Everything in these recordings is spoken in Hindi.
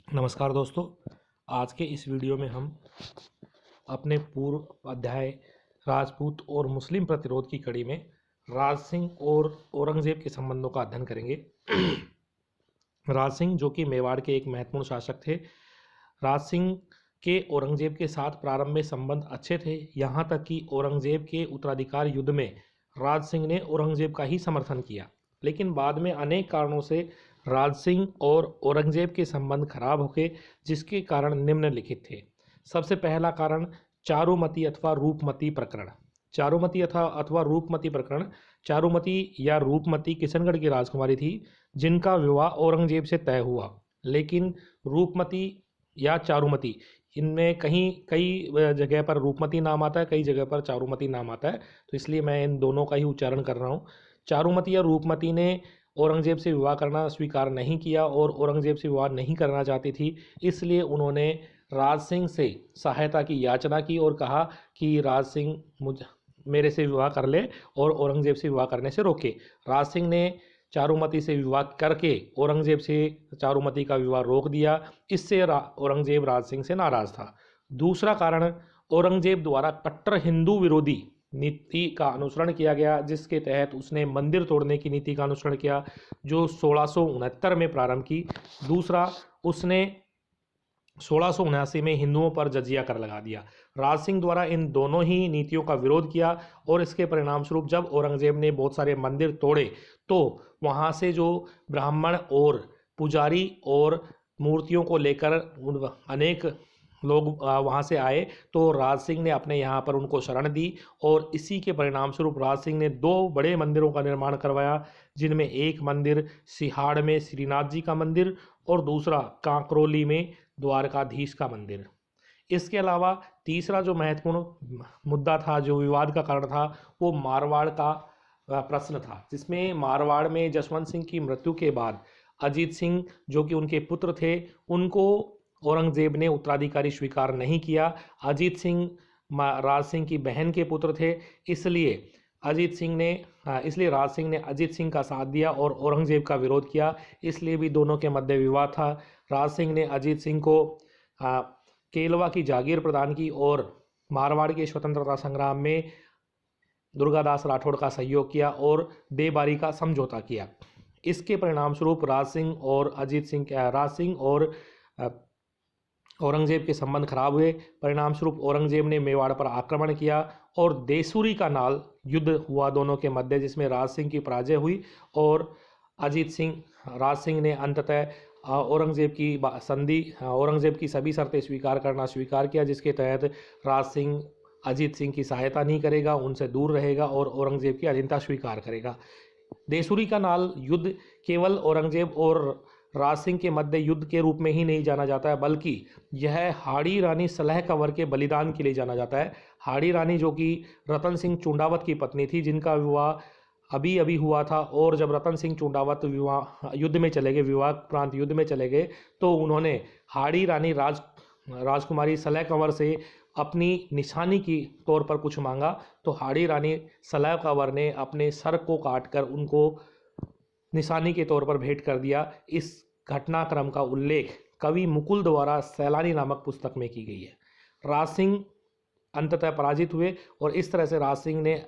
नमस्कार दोस्तों। आज के इस वीडियो में हम अपने पूर्व अध्याय राजपूत और मुस्लिम प्रतिरोध की कड़ी में राज सिंह और औरंगजेब के संबंधों का अध्ययन करेंगे। राज सिंह जो कि मेवाड़ के एक महत्वपूर्ण शासक थे। राज सिंह के औरंगजेब के साथ प्रारंभ में संबंध अच्छे थे, यहाँ तक कि औरंगजेब के उत्तराधिकार युद्ध में राज सिंह ने औरंगजेब का ही समर्थन किया। लेकिन बाद में अनेक कारणों से राज सिंह और औरंगजेब के संबंध खराब हो गए, जिसके कारण निम्नलिखित थे। सबसे पहला कारण चारुमती अथवा रूपमती प्रकरण। चारुमती अथवा रूपमती प्रकरण। चारुमती या रूपमती किशनगढ़ की राजकुमारी थी, जिनका विवाह औरंगजेब से तय हुआ। लेकिन रूपमती या चारुमती, इनमें कई जगह पर रूपमती नाम आता है, कई जगह पर चारुमती नाम आता है, तो इसलिए मैं इन दोनों का ही उच्चारण कर रहा हूँ। चारुमती या रूपमती ने औरंगजेब से विवाह करना स्वीकार नहीं किया और औरंगजेब से विवाह नहीं करना चाहती थी, इसलिए उन्होंने राज सिंह से सहायता की याचना की और कहा कि राज सिंह मेरे से विवाह कर ले और औरंगजेब से विवाह करने से रोके। राज सिंह ने चारुमती से विवाह करके औरंगजेब से चारुमती का विवाह रोक दिया। इससे औरंगजेब राज सिंह से नाराज था। दूसरा कारण, औरंगजेब द्वारा कट्टर हिंदू विरोधी नीति का अनुसरण किया गया, जिसके तहत उसने मंदिर तोड़ने की नीति का अनुसरण किया, जो 1669 में प्रारंभ की। दूसरा, उसने 1679 में हिंदुओं पर जजिया कर लगा दिया। राज सिंह द्वारा इन दोनों ही नीतियों का विरोध किया और इसके परिणाम स्वरूप जब औरंगजेब ने बहुत सारे मंदिर तोड़े तो वहाँ से जो ब्राह्मण और पुजारी और मूर्तियों को लेकर अनेक लोग वहाँ से आए, तो राज सिंह ने अपने यहाँ पर उनको शरण दी और इसी के परिणाम स्वरूप राज सिंह ने दो बड़े मंदिरों का निर्माण करवाया, जिनमें एक मंदिर सिहाड़ में श्रीनाथ जी का मंदिर और दूसरा कांकरोली में द्वारकाधीश का मंदिर। इसके अलावा तीसरा जो महत्वपूर्ण मुद्दा था, जो विवाद का कारण था, वो मारवाड़ का प्रश्न था, जिसमें मारवाड़ में जसवंत सिंह की मृत्यु के बाद अजीत सिंह जो कि उनके पुत्र थे, उनको औरंगजेब ने उत्तराधिकारी स्वीकार नहीं किया। अजीत सिंह राज सिंह की बहन के पुत्र थे, इसलिए राज सिंह ने अजीत सिंह का साथ दिया और औरंगजेब का विरोध किया। इसलिए भी दोनों के मध्य विवाद था। राज सिंह ने अजीत सिंह को केलवा की जागीर प्रदान की और मारवाड़ के स्वतंत्रता संग्राम में दुर्गादास राठौड़ का सहयोग किया और देबारी का समझौता किया। इसके परिणाम स्वरूप राज सिंह और औरंगजेब के संबंध खराब हुए। परिणाम स्वरूप औरंगजेब ने मेवाड़ पर आक्रमण किया और देसूरी का नाल युद्ध हुआ दोनों के मध्य, जिसमें राज सिंह की पराजय हुई और राज सिंह ने अंततः औरंगजेब की सभी शर्तें स्वीकार किया, जिसके तहत राज सिंह अजीत सिंह की सहायता नहीं करेगा, उनसे दूर रहेगा और औरंगजेब की अधीनता स्वीकार करेगा। देसूरी का नाल युद्ध केवल औरंगजेब और राज सिंह के मध्य युद्ध के रूप में ही नहीं जाना जाता है, बल्कि यह हाड़ी रानी सलह कंवर के बलिदान के लिए जाना जाता है। हाड़ी रानी जो कि रतन सिंह चुंडावत की पत्नी थी, जिनका विवाह अभी अभी हुआ था, और जब रतन सिंह चुंडावत विवाह युद्ध में चले गए, विवाह प्रांत युद्ध में चले गए, तो उन्होंने हाड़ी रानी राजकुमारी सलह कंवर से अपनी निशानी की तौर पर कुछ मांगा, तो हाड़ी रानी सलह कंवर ने अपने सर को काटकर उनको निशानी के तौर पर भेंट कर दिया। इस घटनाक्रम का उल्लेख कवि मुकुल द्वारा सैलानी नामक पुस्तक में की गई है। राज सिंह अंततः पराजित हुए और इस तरह से राज सिंह ने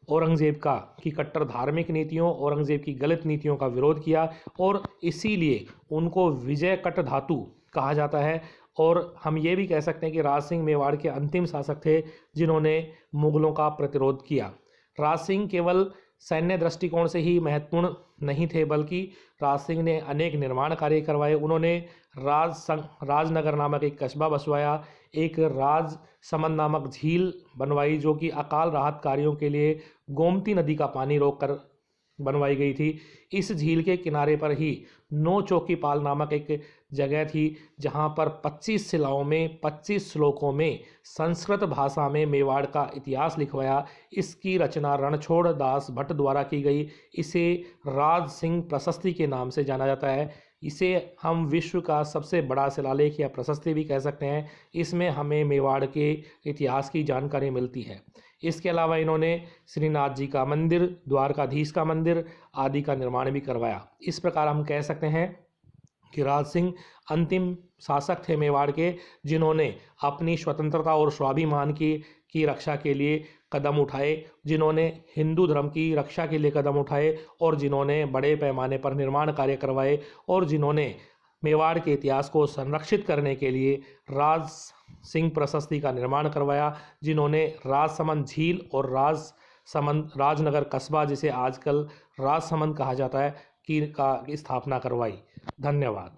औरंगजेब की कट्टर धार्मिक नीतियों, औरंगजेब की गलत नीतियों का विरोध किया और इसीलिए उनको विजय कट धातु कहा जाता है। और हम ये भी कह सकते हैं कि राज सिंह मेवाड़ के अंतिम शासक थे जिन्होंने मुगलों का प्रतिरोध किया। राज सिंह केवल सैन्य दृष्टिकोण से ही महत्वपूर्ण नहीं थे, बल्कि राज सिंह ने अनेक निर्माण कार्य करवाए। उन्होंने राजनगर नामक एक कस्बा बसवाया, एक राज समंद नामक झील बनवाई, जो कि अकाल राहत कार्यों के लिए गोमती नदी का पानी रोककर बनवाई गई थी। इस झील के किनारे पर ही नो चौकी पाल नामक एक जगह थी, जहां पर 25 शिलाओं में 25 श्लोकों में संस्कृत भाषा में मेवाड़ का इतिहास लिखवाया। इसकी रचना रणछोड़ दास भट्ट द्वारा की गई। इसे राज सिंह प्रशस्ति के नाम से जाना जाता है। इसे हम विश्व का सबसे बड़ा शिलालेख या प्रशस्ति भी कह सकते हैं। इसमें हमें मेवाड़ के इतिहास की जानकारी मिलती है। इसके अलावा इन्होंने श्रीनाथ जी का मंदिर, द्वारकाधीश का मंदिर आदि का निर्माण भी करवाया। इस प्रकार हम कह सकते हैं कि राज सिंह अंतिम शासक थे मेवाड़ के, जिन्होंने अपनी स्वतंत्रता और स्वाभिमान की रक्षा के लिए कदम उठाए, जिन्होंने हिंदू धर्म की रक्षा के लिए कदम उठाए और जिन्होंने बड़े पैमाने पर निर्माण कार्य करवाए और जिन्होंने मेवाड़ के इतिहास को संरक्षित करने के लिए राज सिंह प्रशस्ति का निर्माण करवाया, जिन्होंने राजसमंद झील और राजनगर कस्बा, जिसे आजकल राजसमंद कहा जाता है, की स्थापना करवाई। धन्यवाद।